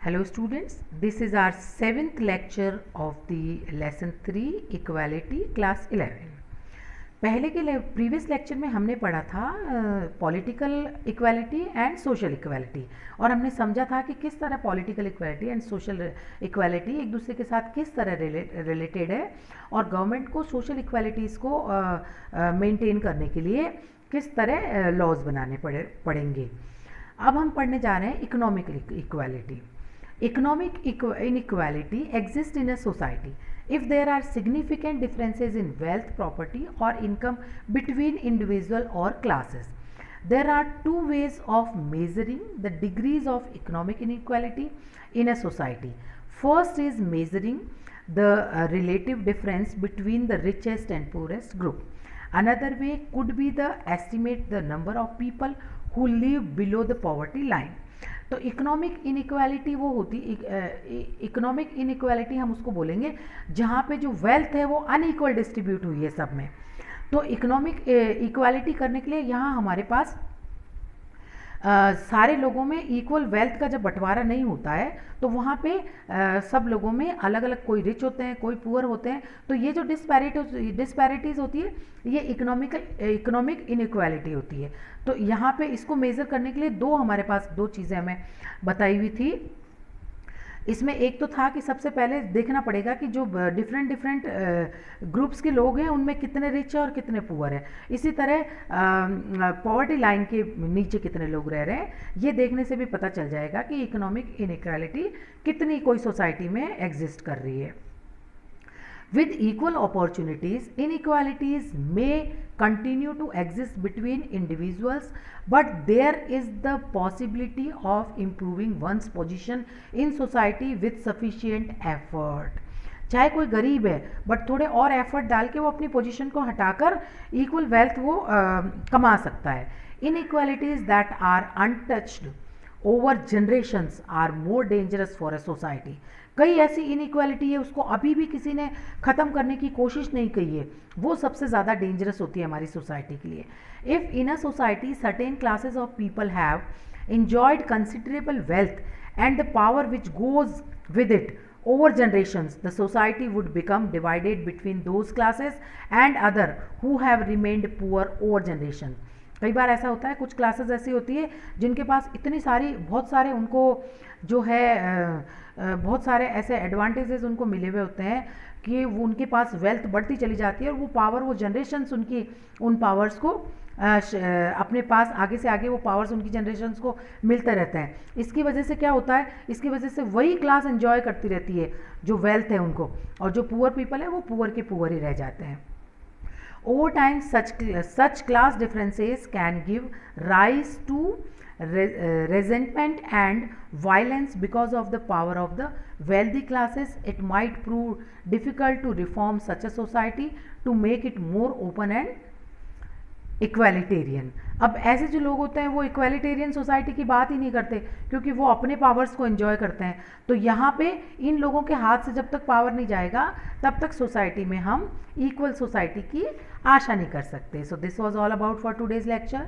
Hello students, this is our 7th lecture of the lesson 3 equality class 11। पहले के previous lecture में हमने पढ़ा था political equality and social equality, और हमने समझा था कि किस तरह political equality and social equality एक दूसरे के साथ किस तरह रिलेटेड है, और गवर्नमेंट को सोशल इक्वालिटीज़ को मेंटेन करने के लिए किस तरह लॉज बनाने पड़ेंगे। अब हम पढ़ने जा रहे हैं economic equality. Economic inequality exists in a society if there are significant differences in wealth, property or income between individual or classes. There are two ways of measuring the degrees of economic inequality in a society. First is measuring the relative difference between the richest and poorest group. Another way could be the estimate the number of people who live below the poverty line. तो economic inequality वो होती, economic inequality हम उसको बोलेंगे जहाँ पे जो wealth है वो अनइक्वल डिस्ट्रीब्यूट हुई है सब में। तो इकोनॉमिक इक्वालिटी करने के लिए यहाँ हमारे पास सारे लोगों में इक्वल वेल्थ का जब बंटवारा नहीं होता है तो वहाँ पे सब लोगों में अलग अलग, कोई रिच होते हैं कोई पुअर होते हैं, तो ये जो डिस्पैरिटीज़ होती है ये इकोनॉमिक इनइक्वालिटी होती है। तो यहाँ पे इसको मेज़र करने के लिए हमारे पास दो चीज़ें हमें बताई हुई थी। इसमें एक तो था कि सबसे पहले देखना पड़ेगा कि जो डिफरेंट ग्रुप्स के लोग हैं उनमें कितने रिच हैं और कितने पुअर हैं। इसी तरह पॉवर्टी लाइन के नीचे कितने लोग रह रहे हैं, ये देखने से भी पता चल जाएगा कि इकोनॉमिक इनइक्वालिटी कितनी कोई सोसाइटी में एग्जिस्ट कर रही है। With equal opportunities, inequalities may continue to exist between individuals, but there is the possibility of improving one's position in society with sufficient effort. चाहे कोई गरीब है बट थोड़े और एफर्ट डाल के वो अपनी पोजीशन को हटाकर इक्वल वेल्थ वो कमा सकता है। Inequalities that are untouched over generations are more dangerous for a society. कई ऐसी इनइक्वालिटी है उसको अभी भी किसी ने ख़त्म करने की कोशिश नहीं की है, वो सबसे ज़्यादा डेंजरस होती है हमारी सोसाइटी के लिए। If in a society certain classes of people have enjoyed considerable wealth and the power which goes with it over generations, the society would become divided between those classes and other who have remained poor over generations. कई बार ऐसा होता है, कुछ classes ऐसी होती है जिनके पास इतनी सारी बहुत सारे उनको जो है बहुत सारे ऐसे एडवांटेजेस उनको मिले हुए होते हैं कि वो उनके पास वेल्थ बढ़ती चली जाती है और वो पावर, वो जनरेशन्स उनकी उन पावर्स को अपने पास आगे से आगे वो पावर्स उनकी जनरेशन्स को मिलते रहते हैं। इसकी वजह से क्या होता है, इसकी वजह से वही क्लास एंजॉय करती रहती है जो वेल्थ है उनको, और जो पुअर पीपल है वो पुअर के पुअर ही रह जाते हैं। Over time, such class differences can give rise to resentment and violence because of the power of the wealthy classes. It might prove difficult to reform such a society to make it more open and इक्वालिटेरियन। अब ऐसे जो लोग होते हैं वो इक्वालिटेरियन society की बात ही नहीं करते क्योंकि वो अपने पावर्स को एंजॉय करते हैं। तो यहाँ पे इन लोगों के हाथ से जब तक पावर नहीं जाएगा तब तक सोसाइटी में हम इक्वल सोसाइटी की आशा नहीं कर सकते। So this was all about for today's lecture.